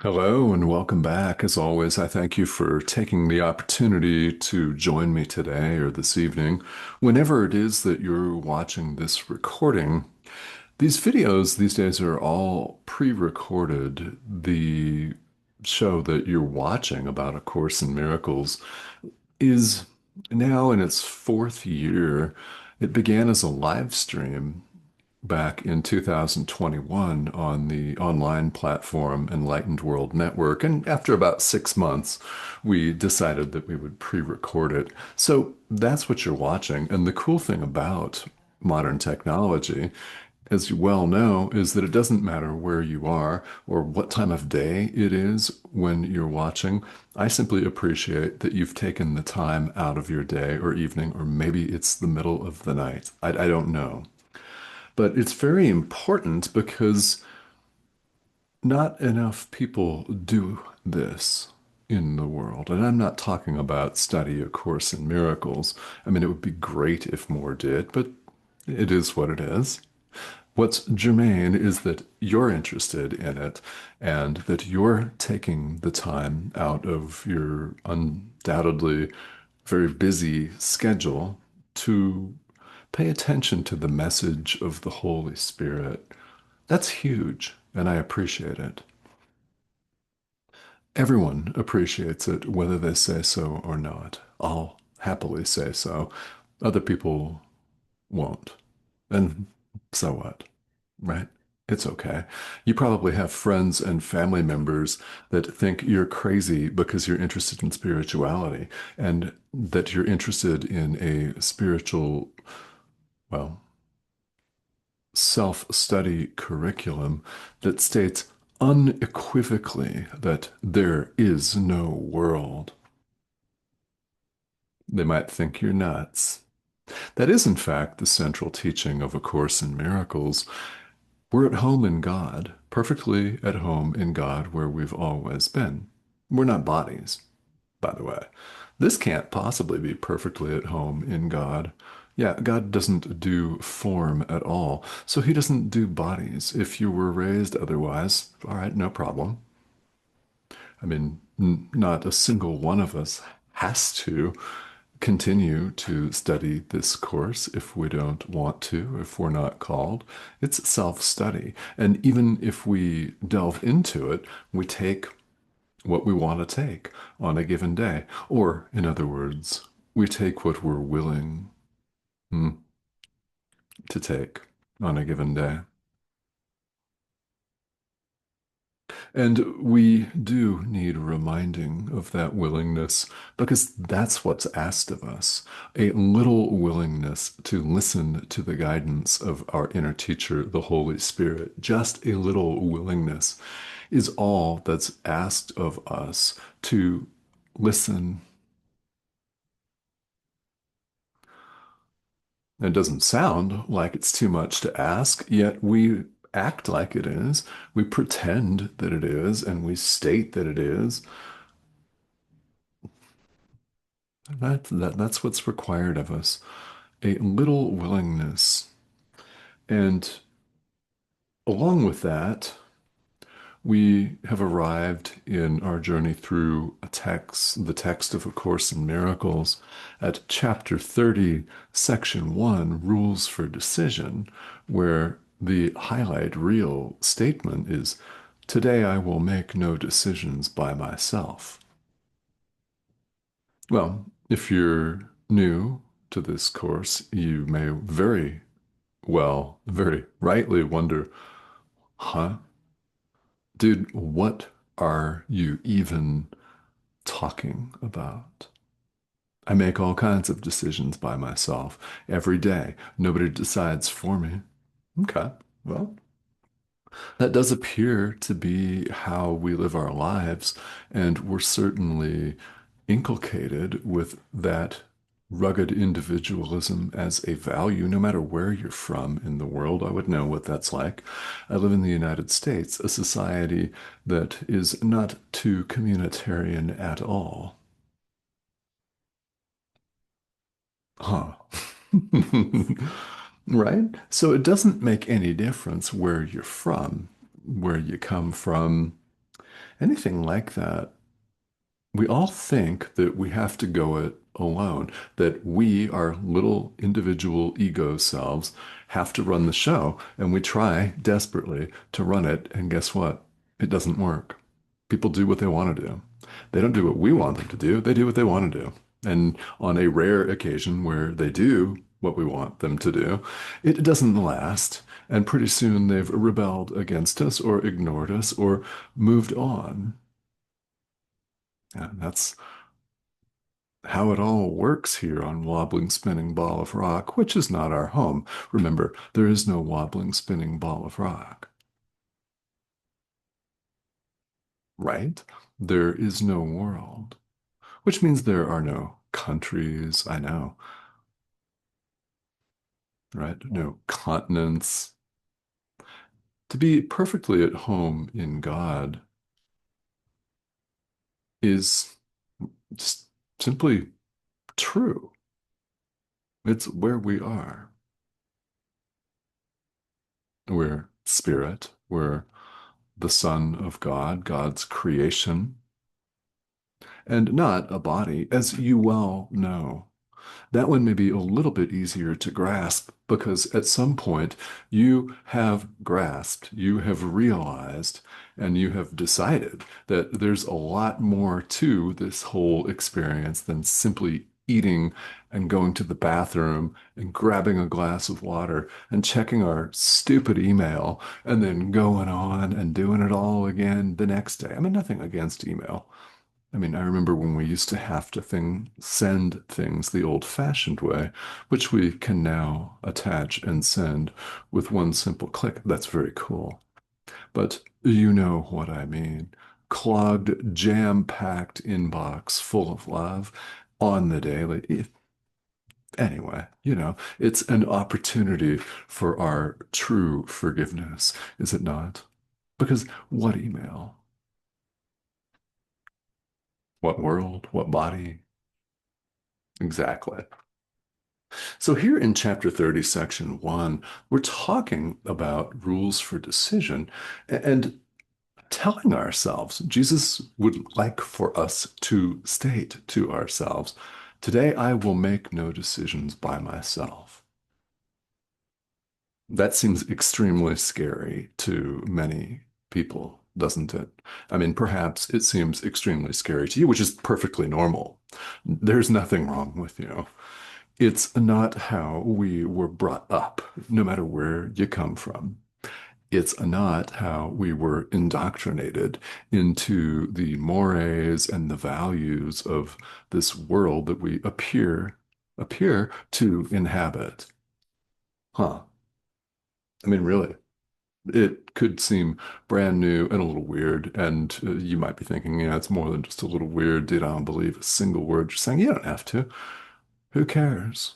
Hello and welcome back. As always, I thank you for taking the opportunity to join me today or this evening, whenever it is that you're watching this recording. These videos these days are all pre-recorded. The show that you're watching about A Course in Miracles is now in its fourth year. It began as a live stream back in 2021 on the online platform Enlightened World Network. And after about 6 months, we decided that we would pre-record it. So that's what you're watching. And the cool thing about modern technology, as you well know, is that it doesn't matter where you are or what time of day it is when you're watching. I simply appreciate that you've taken the time out of your day or evening, or maybe it's the middle of the night. I don't know. But it's very important because not enough people do this in the world. And I'm not talking about study A Course in Miracles. I mean, it would be great if more did, but it is what it is. What's germane is that you're interested in it and that you're taking the time out of your undoubtedly very busy schedule to pay attention to the message of the Holy Spirit. That's huge, and I appreciate it. Everyone appreciates it, whether they say so or not. I'll happily say so. Other people won't. And so what? Right? It's okay. You probably have friends and family members that think you're crazy because you're interested in spirituality and that you're interested in a spiritual, well, self-study curriculum that states unequivocally that there is no world. They might think you're nuts. That is, in fact, the central teaching of A Course in Miracles. We're at home in God, perfectly at home in God where we've always been. We're not bodies, by the way. This can't possibly be perfectly at home in God. Yeah, God doesn't do form at all, so he doesn't do bodies. If you were raised otherwise, all right, no problem. I mean, not a single one of us has to continue to study this course if we don't want to, if we're not called. It's self-study. And even if we delve into it, we take what we want to take on a given day. Or, in other words, we take what we're willing to take on a given day. And we do need reminding of that willingness because that's what's asked of us. A little willingness to listen to the guidance of our inner teacher, the Holy Spirit. Just a little willingness is all that's asked of us to listen. It doesn't sound like it's too much to ask, yet we act like it is. We pretend that it is, and we state that it is. That's what's required of us. A little willingness. And along with that, we have arrived in our journey through the text of A Course in Miracles, at chapter 30, section 1, Rules for Decision, where the highlight reel statement is, "Today I will make no decisions by myself." Well, if you're new to this course, you may very well, very rightly wonder, huh? Dude, what are you even talking about? I make all kinds of decisions by myself every day. Nobody decides for me. Okay, well, that does appear to be how we live our lives, and we're certainly inculcated with that rugged individualism as a value, no matter where you're from in the world. I would know what that's like. I live in the United States, a society that is not too communitarian at all. Huh. Right? So it doesn't make any difference where you're from, where you come from. anything like that, we all think that we have to go it alone, that we, our little individual ego selves, have to run the show. And we try desperately to run it. And guess what? It doesn't work. People do what they want to do. They don't do what we want them to do. They do what they want to do. And on a rare occasion where they do what we want them to do, it doesn't last. And pretty soon they've rebelled against us or ignored us or moved on. And that's how it all works here on Wobbling Spinning Ball of Rock, which is not our home. Remember, there is no wobbling spinning ball of rock, right? There is no world, which means there are no countries, I know, right? No continents. To be perfectly at home in God is just simply true. It's where we are. We're spirit, we're the Son of God, God's creation, and not a body, as you well know. That one may be a little bit easier to grasp because at some point you have grasped, you have realized, and you have decided that there's a lot more to this whole experience than simply eating and going to the bathroom and grabbing a glass of water and checking our stupid email and then going on and doing it all again the next day. I mean, nothing against email. I mean, I remember when we used to have to send things the old-fashioned way, which we can now attach and send with one simple click. That's very cool. But you know what I mean. Clogged, jam-packed inbox full of love on the daily. Anyway, it's an opportunity for our true forgiveness, is it not? Because what email? What world? What body? Exactly. So, here in chapter 30, section 1, we're talking about rules for decision and telling ourselves, Jesus would like for us to state to ourselves, today I will make no decisions by myself. That seems extremely scary to many people, doesn't it? I mean, perhaps it seems extremely scary to you, which is perfectly normal. There's nothing wrong with you. It's not how we were brought up, no matter where you come from. It's not how we were indoctrinated into the mores and the values of this world that we appear to inhabit. Huh. I mean, really, it could seem brand new and a little weird, and you might be thinking, yeah, it's more than just a little weird. Dude, I don't believe a single word you're saying. You don't have to. Who cares?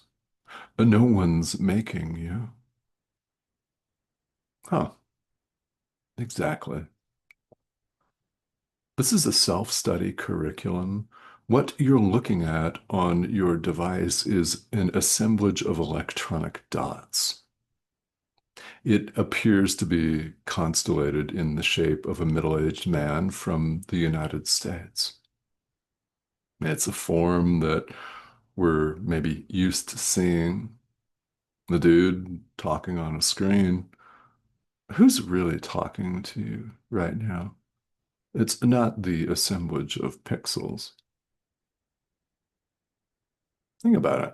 No one's making you. Huh, exactly. This is a self-study curriculum. What you're looking at on your device is an assemblage of electronic dots. It appears to be constellated in the shape of a middle-aged man from the United States. It's a form that we're maybe used to seeing. The dude talking on a screen. Who's really talking to you right now? It's not the assemblage of pixels. Think about it.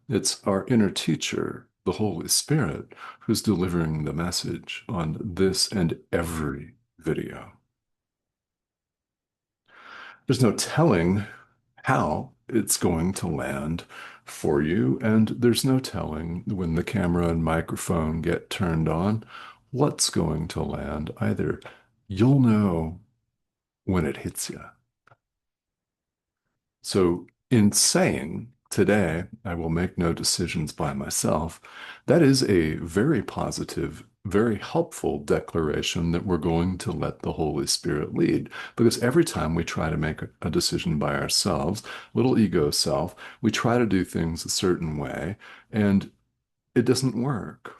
It's our inner teacher, the Holy Spirit, who's delivering the message on this and every video. There's no telling how it's going to land for you, and there's no telling when the camera and microphone get turned on what's going to land either. You'll know when it hits you. So, in saying today, I will make no decisions by myself, that is a very positive, very helpful declaration that we're going to let the Holy Spirit lead. Because every time we try to make a decision by ourselves, little ego self, we try to do things a certain way, and it doesn't work.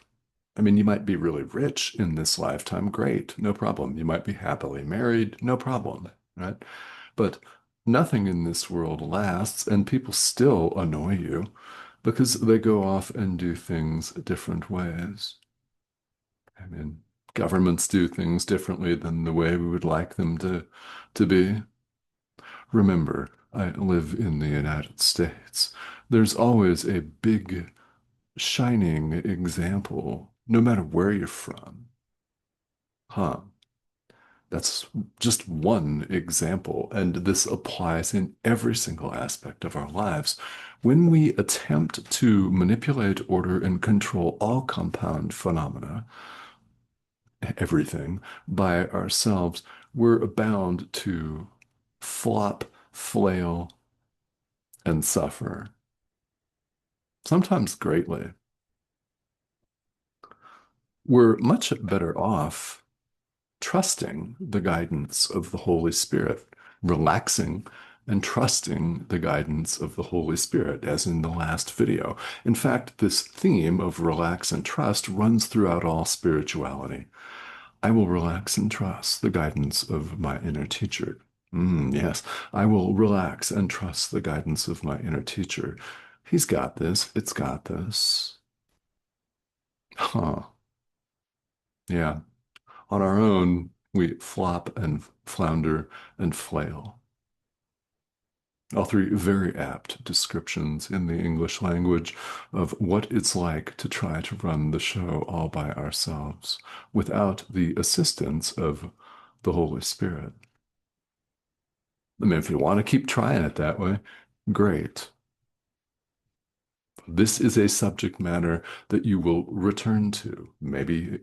I mean, you might be really rich in this lifetime. Great, no problem. You might be happily married. No problem, right? But nothing in this world lasts, and people still annoy you because they go off and do things different ways. I mean, governments do things differently than the way we would like them to be. Remember, I live in the United States. There's always a big, shining example, no matter where you're from. Huh. That's just one example, and this applies in every single aspect of our lives. When we attempt to manipulate, order, and control all compound phenomena, everything, by ourselves, we're bound to flop, flail, and suffer, sometimes greatly. We're much better off trusting the guidance of the Holy Spirit, relaxing and trusting the guidance of the Holy Spirit, as in the last video. In fact, this theme of relax and trust runs throughout all spirituality. I will relax and trust the guidance of my inner teacher. Yes, I will relax and trust the guidance of my inner teacher. He's got this. It's got this. Huh. Yeah. On our own, we flop and flounder and flail. All three very apt descriptions in the English language of what it's like to try to run the show all by ourselves without the assistance of the Holy Spirit. I mean, if you want to keep trying it that way, great. This is a subject matter that you will return to, maybe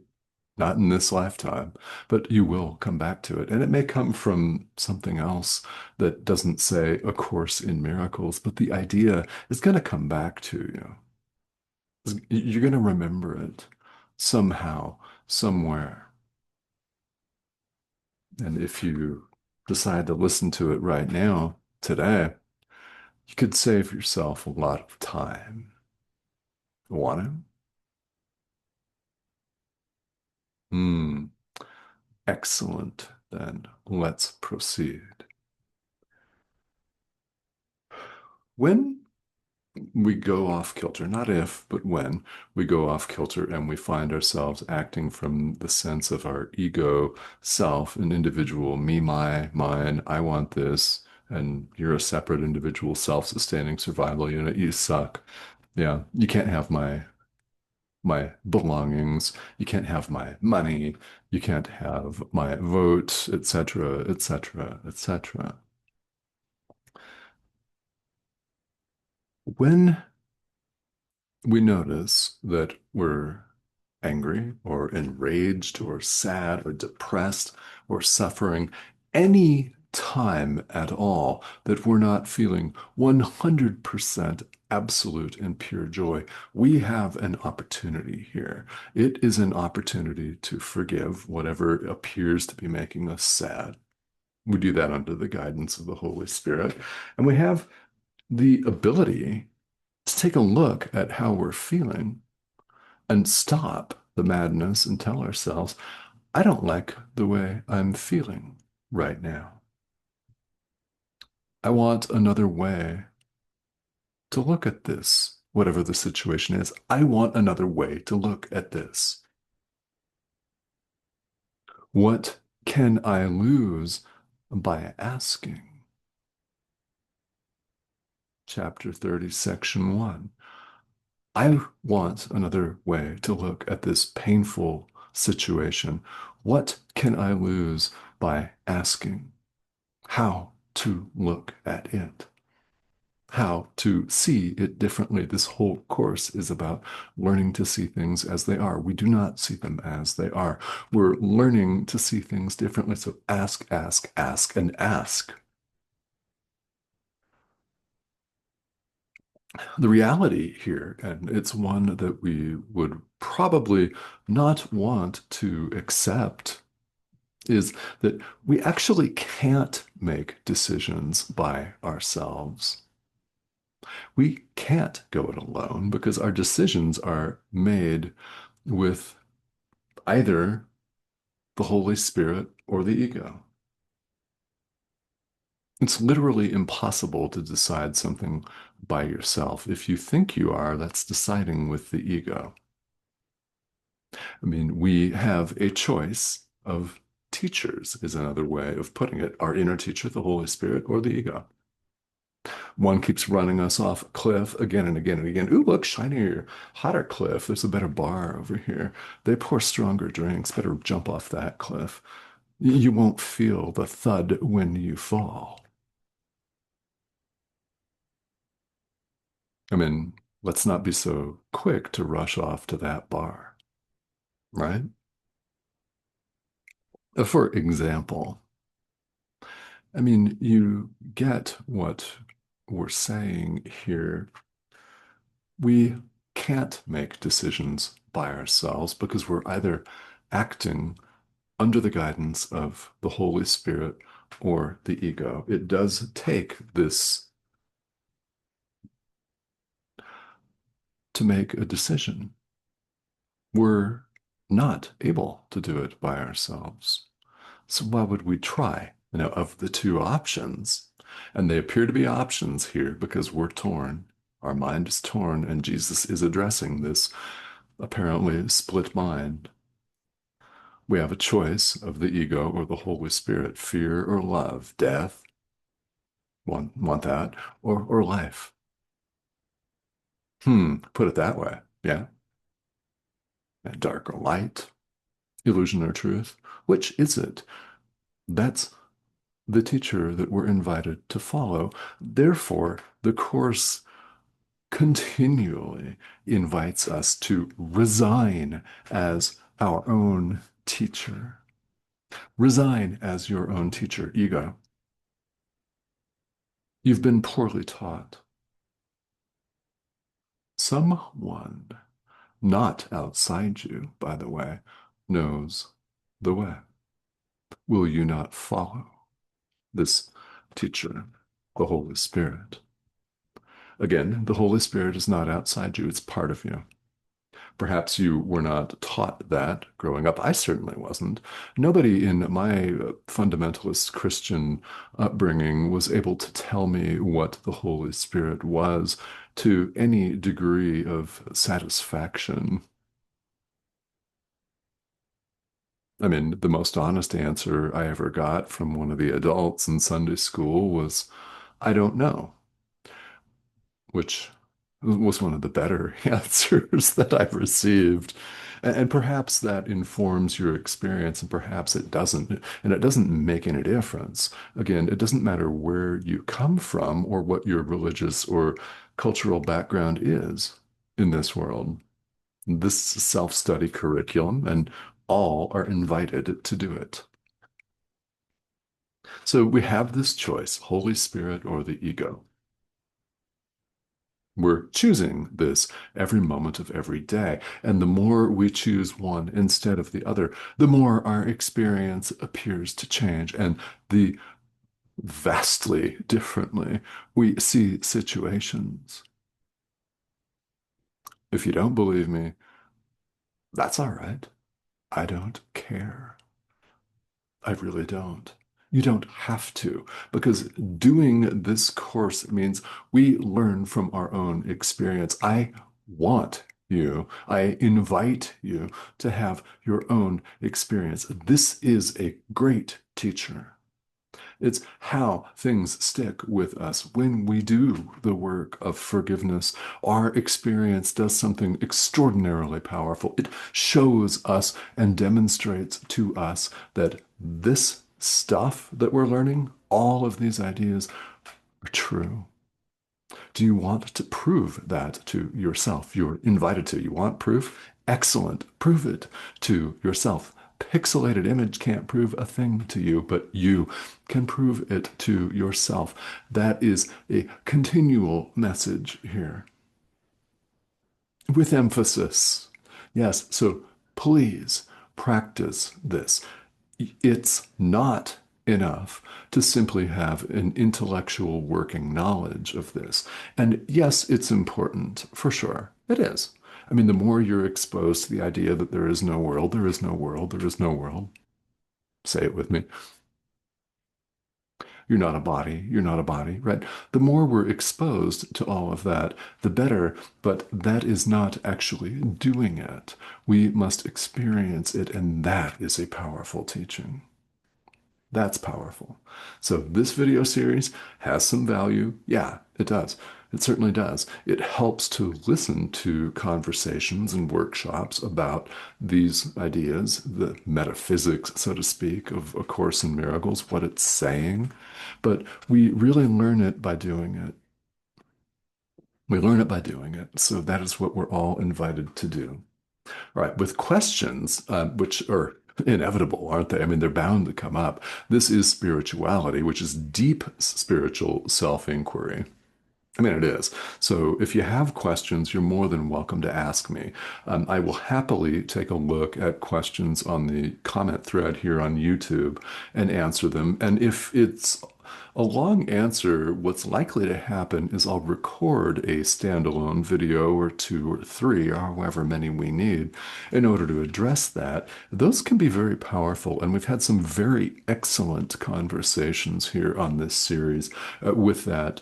not in this lifetime, but you will come back to it. And it may come from something else that doesn't say A Course in Miracles, but the idea is going to come back to you. You're going to remember it somehow, somewhere. And if you decide to listen to it right now, today, you could save yourself a lot of time. Want to? Hmm. Excellent. Then let's proceed. When we go off kilter, not if, but when we go off kilter and we find ourselves acting from the sense of our ego self, an individual, me, my, mine, I want this, and you're a separate individual, self-sustaining survival unit, you suck. Yeah, you can't have my belongings, you can't have my money, you can't have my vote, etc., etc., etc. When we notice that we're angry or enraged or sad or depressed or suffering any time at all that we're not feeling 100% absolute and pure joy, we have an opportunity here. It is an opportunity to forgive whatever appears to be making us sad. We do that under the guidance of the Holy Spirit. And we have the ability to take a look at how we're feeling and stop the madness and tell ourselves, I don't like the way I'm feeling right now. I want another way to look at this, whatever the situation is. I want another way to look at this. What can I lose by asking? Chapter 30, Section 1. I want another way to look at this painful situation. What can I lose by asking how to look at it? How to see it differently. This whole course is about learning to see things as they are. We do not see them as they are. We're learning to see things differently. So ask, ask, ask, and ask. The reality here, and it's one that we would probably not want to accept, is that we actually can't make decisions by ourselves. We can't go it alone because our decisions are made with either the Holy Spirit or the ego. It's literally impossible to decide something by yourself. If you think you are, that's deciding with the ego. I mean, we have a choice of teachers, is another way of putting it. Our inner teacher, the Holy Spirit, or the ego. One keeps running us off a cliff again and again and again. Ooh, look, shinier, hotter cliff. There's a better bar over here. They pour stronger drinks. Better jump off that cliff. You won't feel the thud when you fall. I mean, let's not be so quick to rush off to that bar, right? For example, I mean, you get what we're saying here. We can't make decisions by ourselves because we're either acting under the guidance of the Holy Spirit or the ego. It does take this to make a decision. We're not able to do it by ourselves. So why would we try? Of the two options, and they appear to be options here because we're torn. Our mind is torn, and Jesus is addressing this apparently split mind. We have a choice of the ego or the Holy Spirit, fear or love, death, want that, or life. Put it that way. Yeah. Dark or light, illusion or truth. Which is it? That's the teacher that we're invited to follow. Therefore, the Course continually invites us to resign as our own teacher. Resign as your own teacher, ego. You've been poorly taught. Someone, not outside you, by the way, knows the way. Will you not follow this teacher, the Holy Spirit? Again, the Holy Spirit is not outside you, it's part of you. Perhaps you were not taught that growing up. I certainly wasn't. Nobody in my fundamentalist Christian upbringing was able to tell me what the Holy Spirit was to any degree of satisfaction. I mean, the most honest answer I ever got from one of the adults in Sunday school was, I don't know, which was one of the better answers that I've received. And perhaps that informs your experience, and perhaps it doesn't. And it doesn't make any difference. Again, it doesn't matter where you come from or what your religious or cultural background is in this world. This self-study curriculum, and all are invited to do it. So we have this choice, Holy Spirit or the ego. We're choosing this every moment of every day. And the more we choose one instead of the other, the more our experience appears to change and the vastly differently we see situations. If you don't believe me, that's all right. I don't care. I really don't. You don't have to, because doing this course means we learn from our own experience. I want you, I invite you to have your own experience. This is a great teacher. It's how things stick with us when we do the work of forgiveness. Our experience does something extraordinarily powerful. It shows us and demonstrates to us that this stuff that we're learning, all of these ideas, are true. Do you want to prove that to yourself? You're invited to. You want proof? Excellent. Prove it to yourself. Pixelated image can't prove a thing to you, but you can prove it to yourself. That is a continual message here with emphasis. Yes, so please practice this. It's not enough to simply have an intellectual working knowledge of this. And yes, it's important, for sure. It is. I mean, the more you're exposed to the idea that there is no world, there is no world, there is no world. Say it with me. You're not a body. You're not a body, right? The more we're exposed to all of that, the better. But that is not actually doing it. We must experience it, and that is a powerful teaching. That's powerful. So this video series has some value. Yeah, it does. It certainly does. It helps to listen to conversations and workshops about these ideas, the metaphysics, so to speak, of A Course in Miracles, what it's saying. But we really learn it by doing it. We learn it by doing it. So that is what we're all invited to do. All right, with questions, which are inevitable, aren't they? I mean, they're bound to come up. This is spirituality, which is deep spiritual self-inquiry. I mean, it is. So if you have questions, you're more than welcome to ask me. I will happily take a look at questions on the comment thread here on YouTube and answer them. And if it's a long answer, what's likely to happen is I'll record a standalone video or two or three, or however many we need, in order to address that. Those can be very powerful, and we've had some very excellent conversations here on this series with that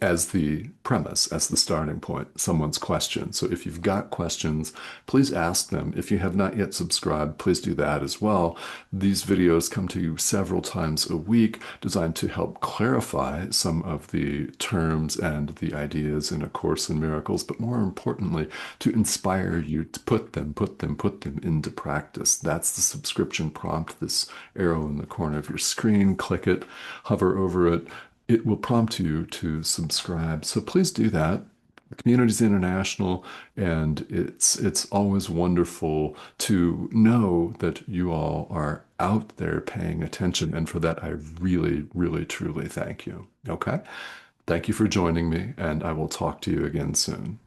as the premise, as the starting point, someone's question. So if you've got questions, please ask them. If you have not yet subscribed, please do that as well. These videos come to you several times a week, designed to help clarify some of the terms and the ideas in A Course in Miracles, but more importantly, to inspire you to put them into practice. That's the subscription prompt, this arrow in the corner of your screen. Click it, hover over it, it will prompt you to subscribe. So please do that. The community is international, and it's always wonderful to know that you all are out there paying attention. And for that, I really, really, truly thank you. Okay? Thank you for joining me, and I will talk to you again soon.